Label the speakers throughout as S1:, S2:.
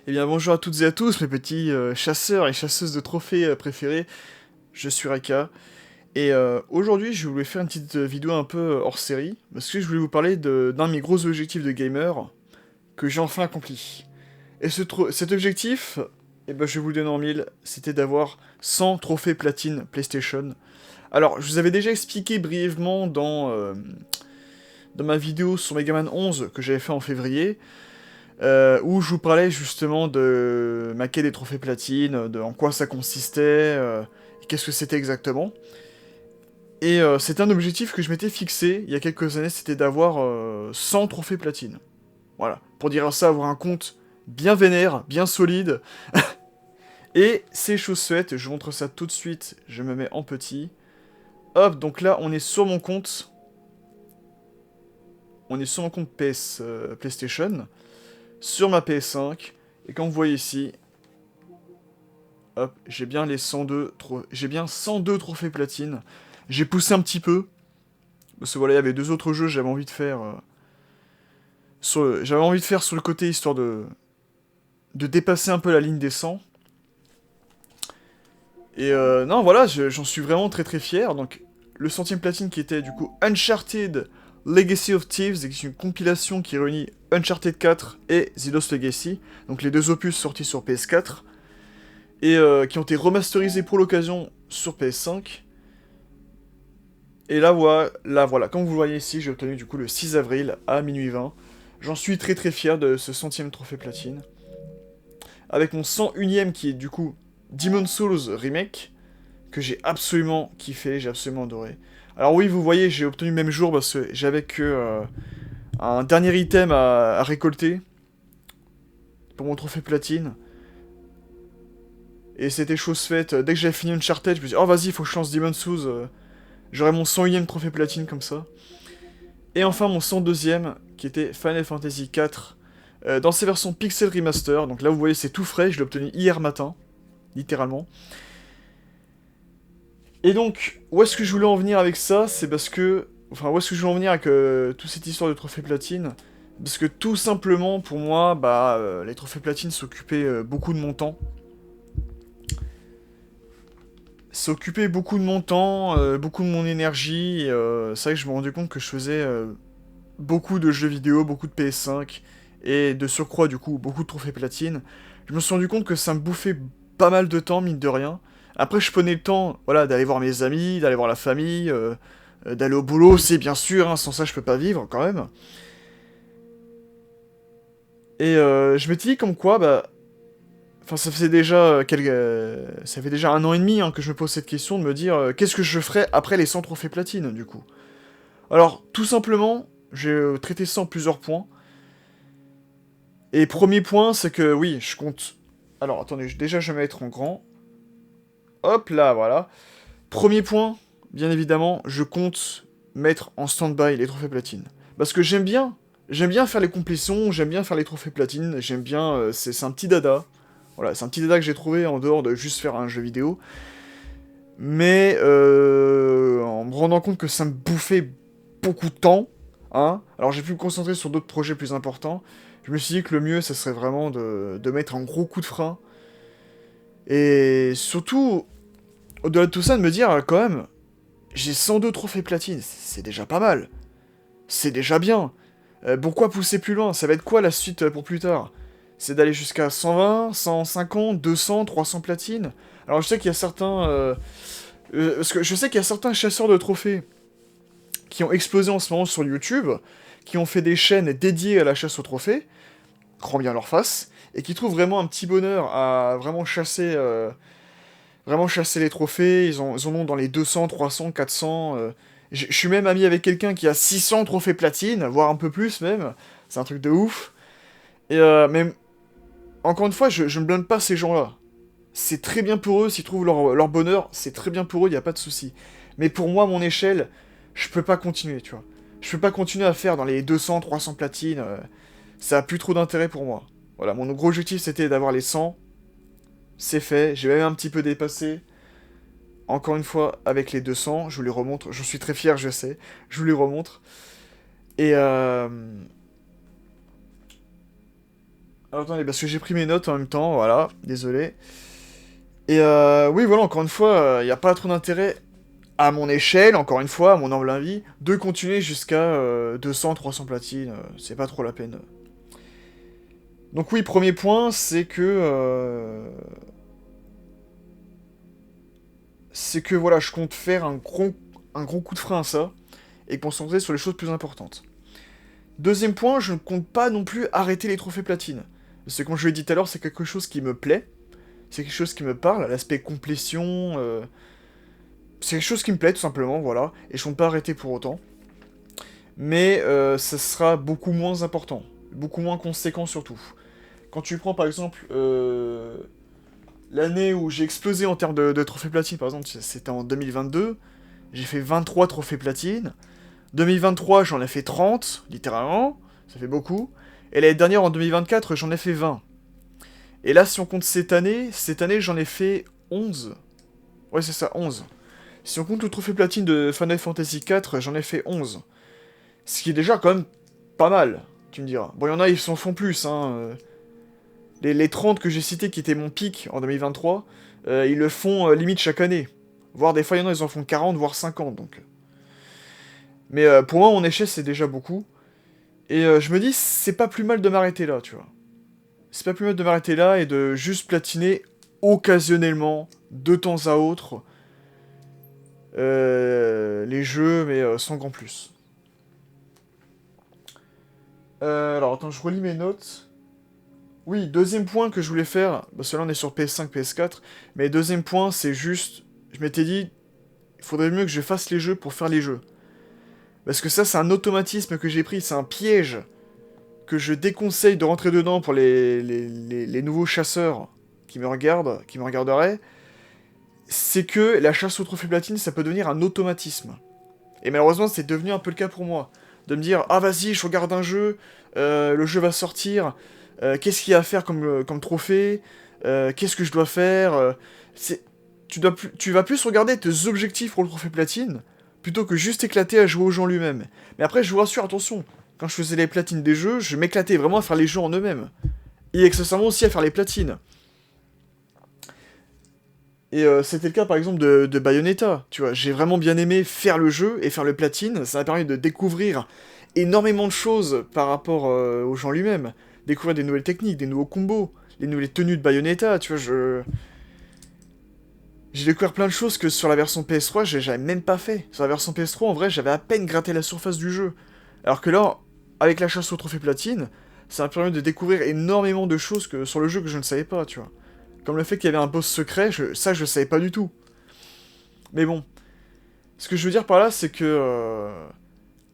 S1: Eh bien bonjour à toutes et à tous mes petits chasseurs et chasseuses de trophées préférés, je suis Raka, et aujourd'hui je voulais faire une petite vidéo un peu hors série, parce que je voulais vous parler d'un de mes gros objectifs de gamer, que j'ai enfin accompli. Et cet objectif, eh ben, je vais vous le donner en mille, c'était d'avoir 100 trophées platine PlayStation. Alors je vous avais déjà expliqué brièvement dans ma vidéo sur Mega Man 11 que j'avais fait en février, où je vous parlais justement de ma quête des trophées platine, de en quoi ça consistait, et qu'est-ce que c'était exactement. Et c'était un objectif que je m'étais fixé il y a quelques années, c'était d'avoir 100 trophées platine. Voilà, pour dire ça, avoir un compte bien vénère, bien solide. Et c'est chose faite, je vous montre ça tout de suite, je me mets en petit. Hop, donc là on est sur mon compte. On est sur mon compte PlayStation, sur ma PS5, et comme vous voyez ici, hop, j'ai bien les 102 j'ai bien 102 trophées platine. J'ai poussé un petit peu parce que voilà, il y avait deux autres jeux que j'avais envie de faire j'avais envie de faire sur le côté histoire de dépasser un peu la ligne des 100. Et non, voilà, j'en suis vraiment très très fier. Donc le centième platine qui était du coup Uncharted Legacy of Thieves, et qui est une compilation qui réunit Uncharted 4 et The Lost Legacy, donc les deux opus sortis sur PS4 et qui ont été remasterisés pour l'occasion sur PS5. Et là voilà, comme vous le voyez ici, j'ai obtenu du coup le 6 avril à minuit 20. J'en suis très très fier de ce centième trophée platine. Avec mon 101ème qui est du coup Demon's Souls Remake, que j'ai absolument kiffé, j'ai absolument adoré. Alors oui, vous voyez, j'ai obtenu le même jour parce que j'avais que un dernier item à récolter pour mon trophée platine. Et c'était chose faite, dès que j'avais fini Uncharted, je me suis dit, oh vas-y, faut que je lance Demon's Souls, j'aurai mon 101ème trophée platine comme ça. Et enfin mon 102ème, qui était Final Fantasy IV, dans ses versions Pixel Remaster. Donc là vous voyez c'est tout frais, je l'ai obtenu hier matin, littéralement. Et donc, où est-ce que je voulais en venir avec ça? C'est parce que... Enfin, où est-ce que je voulais en venir avec toute cette histoire de trophée platine? Parce que tout simplement, pour moi, bah, les trophées platine s'occupaient beaucoup de mon temps. Ça occupait beaucoup de mon temps, beaucoup de mon énergie, et c'est vrai que je me rendais compte que je faisais beaucoup de jeux vidéo, beaucoup de PS5, et de surcroît, du coup, beaucoup de trophées platine. Je me suis rendu compte que ça me bouffait pas mal de temps, mine de rien. Après, je prenais le temps, voilà, d'aller voir mes amis, d'aller voir la famille, d'aller au boulot, c'est bien sûr, hein, sans ça, je peux pas vivre, quand même. Et je m'étais dit comme quoi, bah... Enfin, ça fait déjà un an et demi hein, que je me pose cette question de me dire qu'est-ce que je ferais après les 100 trophées platine, du coup. Alors, tout simplement, j'ai traité ça en plusieurs points. Et premier point, c'est que oui, je compte. Alors attendez, déjà je vais mettre en grand. Hop là, voilà. Premier point, bien évidemment, je compte mettre en stand-by les trophées platine. Parce que j'aime bien faire les complétions, j'aime bien faire les trophées platine, j'aime bien, c'est un petit dada. Voilà, c'est un petit dada que j'ai trouvé en dehors de juste faire un jeu vidéo. Mais en me rendant compte que ça me bouffait beaucoup de temps, hein, alors j'ai pu me concentrer sur d'autres projets plus importants, je me suis dit que le mieux, ça serait vraiment de mettre un gros coup de frein. Et surtout, au-delà de tout ça, de me dire, quand même, j'ai 102 trophées platine, c'est déjà pas mal. C'est déjà bien. Pourquoi pousser plus loin? Ça va être quoi la suite pour plus tard? C'est d'aller jusqu'à 120, 150, 200, 300 platines? Alors je sais qu'il y a certains... parce que je sais qu'il y a certains chasseurs de trophées qui ont explosé en ce moment sur YouTube, qui ont fait des chaînes dédiées à la chasse aux trophées, grand bien leur face, et qui trouvent vraiment un petit bonheur à vraiment chasser les trophées. Ils en ont dans les 200, 300, 400. Je suis même ami avec quelqu'un qui a 600 trophées platine, voire un peu plus même. C'est un truc de ouf. Et mais encore une fois, je ne blâme pas ces gens-là. C'est très bien pour eux, s'ils trouvent leur bonheur, c'est très bien pour eux, y a pas de souci. Mais pour moi, à mon échelle, je peux pas continuer, tu vois. Je peux pas continuer à faire dans les 200, 300 platines, ça a plus trop d'intérêt pour moi. Voilà, mon gros objectif c'était d'avoir les 100, c'est fait, j'ai même un petit peu dépassé. Encore une fois, avec les 200, je vous les remontre, je suis très fier, je sais, je vous les remontre. Et Alors attendez, parce que j'ai pris mes notes en même temps, voilà, désolé. Et oui, voilà, encore une fois, il n'y a pas trop d'intérêt, à mon échelle, encore une fois, à mon humble avis, de continuer jusqu'à 200-300 platines, c'est pas trop la peine. Donc oui, premier point, c'est que voilà, je compte faire un gros coup de frein à ça, et concentrer sur les choses plus importantes. Deuxième point, je ne compte pas non plus arrêter les trophées platine. Parce que comme je l'ai dit tout à l'heure, c'est quelque chose qui me plaît, c'est quelque chose qui me parle, l'aspect complétion, c'est quelque chose qui me plaît tout simplement, voilà, et je compte pas arrêter pour autant. Mais ça sera beaucoup moins important, beaucoup moins conséquent surtout. Quand tu prends par exemple l'année où j'ai explosé en termes de trophées platine, par exemple, c'était en 2022, j'ai fait 23 trophées platine. 2023, j'en ai fait 30, littéralement, ça fait beaucoup. Et l'année dernière, en 2024, j'en ai fait 20. Et là, si on compte cette année, j'en ai fait 11. Ouais, c'est ça, 11. Si on compte le trophée platine de Final Fantasy IV, j'en ai fait 11. Ce qui est déjà quand même pas mal, tu me diras. Bon, il y en a, ils s'en font plus, hein. Les 30 que j'ai cités qui étaient mon pic en 2023, ils le font limite chaque année. Voire des fois, il y en a, ils en font 40, voire 50, donc. Mais pour moi, mon échelle, c'est déjà beaucoup. Et je me dis, c'est pas plus mal de m'arrêter là, tu vois. C'est pas plus mal de m'arrêter là et de juste platiner occasionnellement, de temps à autre, les jeux, mais sans grand plus. Alors, attends, je relis mes notes. Oui, deuxième point que je voulais faire, parce que là on est sur PS5, PS4, mais deuxième point, c'est juste, je m'étais dit, il faudrait mieux que je fasse les jeux pour faire les jeux. Parce que ça, c'est un automatisme que j'ai pris, c'est un piège que je déconseille de rentrer dedans pour les nouveaux chasseurs qui me regarderaient, c'est que la chasse au trophée platine, ça peut devenir un automatisme. Et malheureusement, c'est devenu un peu le cas pour moi. De me dire, ah vas-y, je regarde un jeu, le jeu va sortir, qu'est-ce qu'il y a à faire comme trophée, qu'est-ce que je dois faire, tu vas plus regarder tes objectifs pour le trophée platine, plutôt que juste éclater à jouer au jeu en lui-même. Mais après, je vous rassure, attention, quand je faisais les platines des jeux, je m'éclatais vraiment à faire les jeux en eux-mêmes. Et accessoirement aussi à faire les platines. Et c'était le cas par exemple de Bayonetta, tu vois, j'ai vraiment bien aimé faire le jeu et faire le platine, ça m'a permis de découvrir énormément de choses par rapport au jeu en lui-même, découvrir des nouvelles techniques, des nouveaux combos, les nouvelles tenues de Bayonetta, tu vois, j'ai découvert plein de choses que sur la version PS3, j'avais même pas fait. Sur la version PS3, en vrai, j'avais à peine gratté la surface du jeu. Alors que là, avec la chasse au trophée platine, ça m'a permis de découvrir énormément de choses sur le jeu que je ne savais pas, tu vois. Comme le fait qu'il y avait un boss secret, ça je savais pas du tout. Mais bon, ce que je veux dire par là, c'est que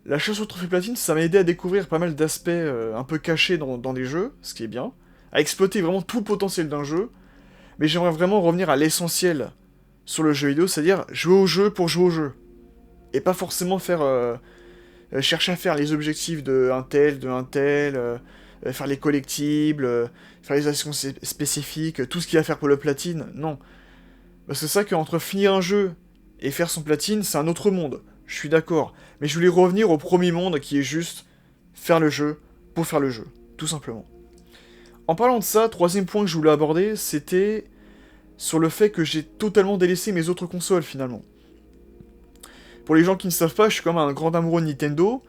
S1: la chasse au trophée platine, ça m'a aidé à découvrir pas mal d'aspects un peu cachés dans des jeux, ce qui est bien, à exploiter vraiment tout le potentiel d'un jeu, mais j'aimerais vraiment revenir à l'essentiel sur le jeu vidéo, c'est-à-dire jouer au jeu pour jouer au jeu. Et pas forcément chercher à faire les objectifs de un tel, faire les collectibles, faire les actions spécifiques, tout ce qu'il y a à faire pour le platine, non. Parce que c'est ça qu'entre finir un jeu et faire son platine, c'est un autre monde. Je suis d'accord. Mais je voulais revenir au premier monde qui est juste faire le jeu pour faire le jeu. Tout simplement. En parlant de ça, troisième point que je voulais aborder, c'était sur le fait que j'ai totalement délaissé mes autres consoles finalement. Pour les gens qui ne savent pas, je suis comme un grand amoureux de Nintendo,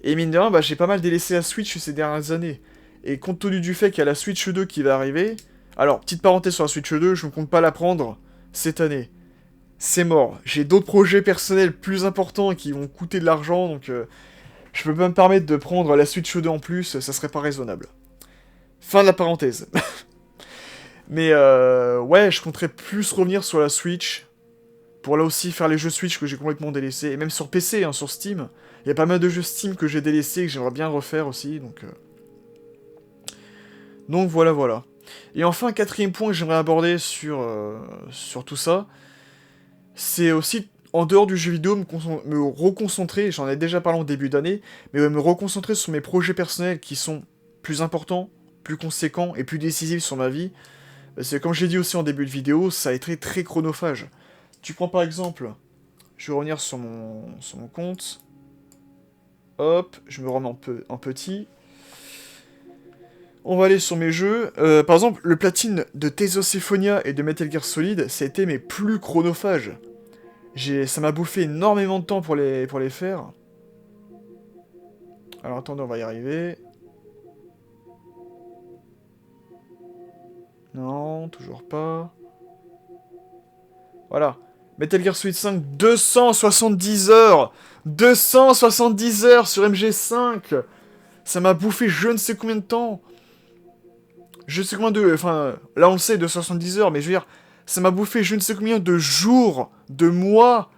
S1: et mine de rien, bah, j'ai pas mal délaissé la Switch ces dernières années. Et compte tenu du fait qu'il y a la Switch 2 qui va arriver, alors, petite parenthèse sur la Switch 2, je ne compte pas la prendre cette année. C'est mort. J'ai d'autres projets personnels plus importants qui vont coûter de l'argent, donc je peux pas me permettre de prendre la Switch 2 en plus, ça serait pas raisonnable. Fin de la parenthèse. Mais ouais, je compterais plus revenir sur la Switch, pour là aussi faire les jeux Switch que j'ai complètement délaissés, et même sur PC, hein, sur Steam. Il y a pas mal de jeux Steam que j'ai délaissés et que j'aimerais bien refaire aussi, donc voilà, voilà. Et enfin, quatrième point que j'aimerais aborder sur tout ça, c'est aussi, en dehors du jeu vidéo, me reconcentrer, j'en ai déjà parlé en début d'année, mais me reconcentrer sur mes projets personnels qui sont plus importants, plus conséquents et plus décisifs sur ma vie. Parce que comme j'ai dit aussi en début de vidéo, ça a été très chronophage. Tu prends par exemple, je vais revenir sur mon compte, hop, je me remets en petit. On va aller sur mes jeux. Par exemple, le platine de Tales of Symphonia et de Metal Gear Solid, ça a été mes plus chronophages. Ça m'a bouffé énormément de temps pour les faire. Alors attendez, on va y arriver. Non, toujours pas. Voilà. Metal Gear Solid 5, 270 heures 270 heures sur MG5. Ça m'a bouffé je ne sais combien de temps. Je sais combien de... Enfin, là on le sait, 270 heures, mais je veux dire, ça m'a bouffé je ne sais combien de jours, de mois.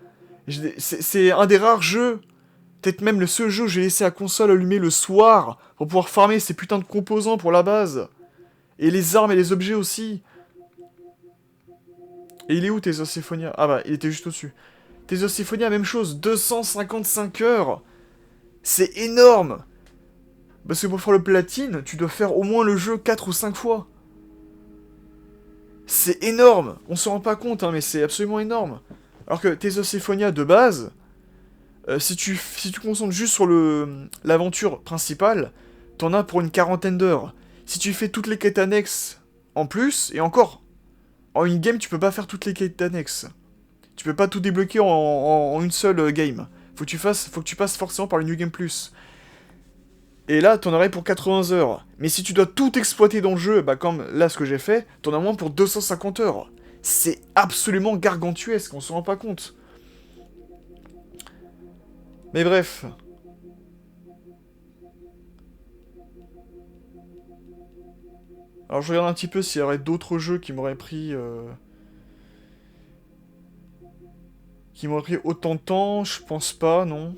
S1: C'est un des rares jeux, peut-être même le seul jeu où j'ai laissé la console allumée le soir pour pouvoir farmer ces putains de composants pour la base. Et les armes et les objets aussi. Et il est où Tales of Symphonia? Ah bah, il était juste au-dessus. Tales of Symphonia, même chose, 255 heures. C'est énorme. Parce que pour faire le platine, tu dois faire au moins le jeu 4 ou 5 fois. C'est énorme. On se rend pas compte, hein, mais c'est absolument énorme. Alors que Tales of Symphonia, de base, si tu concentres juste sur l'aventure principale, t'en as pour une quarantaine d'heures. Si tu fais toutes les quêtes annexes en plus, et encore, en une game, tu peux pas faire toutes les quêtes annexes. Tu peux pas tout débloquer en une seule game. Faut que tu passes forcément par le New Game Plus. Et là, t'en aurais pour 80 heures. Mais si tu dois tout exploiter dans le jeu, bah comme là ce que j'ai fait, t'en as moins pour 250 heures. C'est absolument gargantuesque, on se rend pas compte. Mais bref. Alors je regarde un petit peu s'il y aurait d'autres jeux qui m'auraient pris... Qui m'auraient pris autant de temps, je pense pas, non.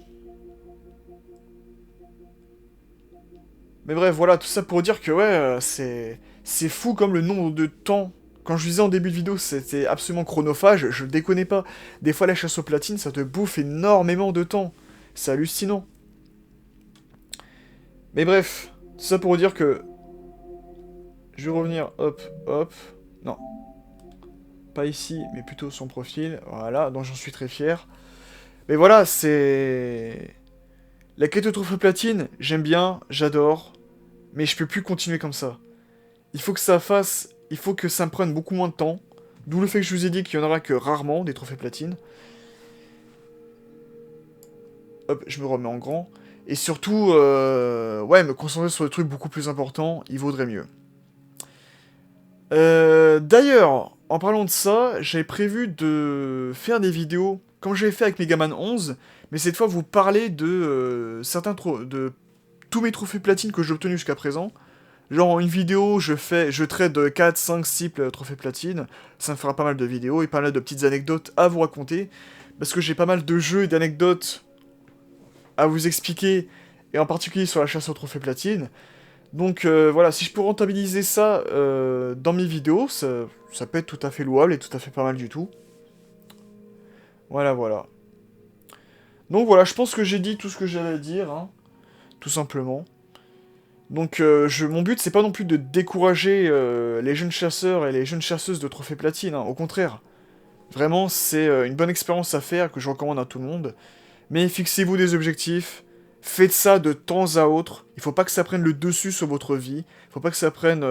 S1: Mais bref, voilà, tout ça pour dire que ouais, c'est fou comme le nombre de temps. Quand je disais en début de vidéo, c'était absolument chronophage, je déconne pas. Des fois, la chasse aux platines, ça te bouffe énormément de temps. C'est hallucinant. Mais bref, tout ça pour dire que... Je vais revenir, hop, hop. Non. Pas ici, mais plutôt son profil. Voilà, dont j'en suis très fier. Mais voilà, c'est... La quête au trophée platine, j'aime bien, j'adore. Mais je peux plus continuer comme ça. Il faut que ça fasse... Il faut que ça me prenne beaucoup moins de temps. D'où le fait que je vous ai dit qu'il y en aura que rarement, des trophées platine. Hop, je me remets en grand. Et surtout, ouais, me concentrer sur des trucs beaucoup plus importants, il vaudrait mieux. D'ailleurs, en parlant de ça, j'avais prévu de faire des vidéos, comme j'avais fait avec Megaman 11, mais cette fois vous parler de de tous mes trophées platine que j'ai obtenus jusqu'à présent. Genre en une vidéo, je traite de 4, 5, 6 trophées platine, ça me fera pas mal de vidéos et pas mal de petites anecdotes à vous raconter, parce que j'ai pas mal de jeux et d'anecdotes à vous expliquer, et en particulier sur la chasse aux trophées platine. Donc voilà, si je peux rentabiliser ça dans mes vidéos, ça peut être tout à fait louable et tout à fait pas mal du tout. Voilà, voilà. Donc voilà, je pense que j'ai dit tout ce que j'avais à dire, hein, tout simplement. Donc mon but, c'est pas non plus de décourager les jeunes chasseurs et les jeunes chasseuses de trophées platine, hein, au contraire. Vraiment, c'est une bonne expérience à faire que je recommande à tout le monde. Mais fixez-vous des objectifs, faites ça de temps à autre. Il faut pas que ça prenne le dessus sur votre vie. Faut pas que ça prenne...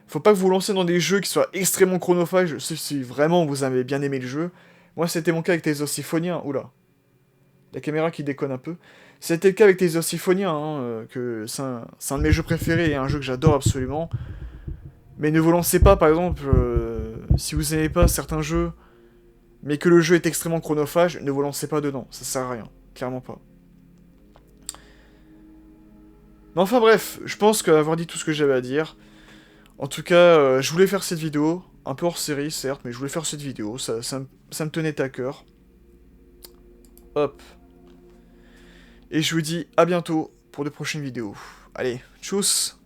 S1: Faut pas que vous vous lancez dans des jeux qui soient extrêmement chronophages, si vraiment vous avez bien aimé le jeu. Moi, c'était mon cas avec Tales of Symphonia. Oula. La caméra qui déconne un peu. C'était le cas avec Tales of Symphonia, hein, que c'est un de mes jeux préférés et un jeu que j'adore absolument. Mais ne vous lancez pas, par exemple, si vous n'aimez pas certains jeux, mais que le jeu est extrêmement chronophage, ne vous lancez pas dedans. Ça sert à rien. Clairement pas. Mais enfin bref, je pense qu'avoir dit tout ce que j'avais à dire. En tout cas, je voulais faire cette vidéo. Un peu hors série, certes, mais je voulais faire cette vidéo. Ça me tenait à cœur. Hop. Et je vous dis à bientôt pour de prochaines vidéos. Allez, tchuss!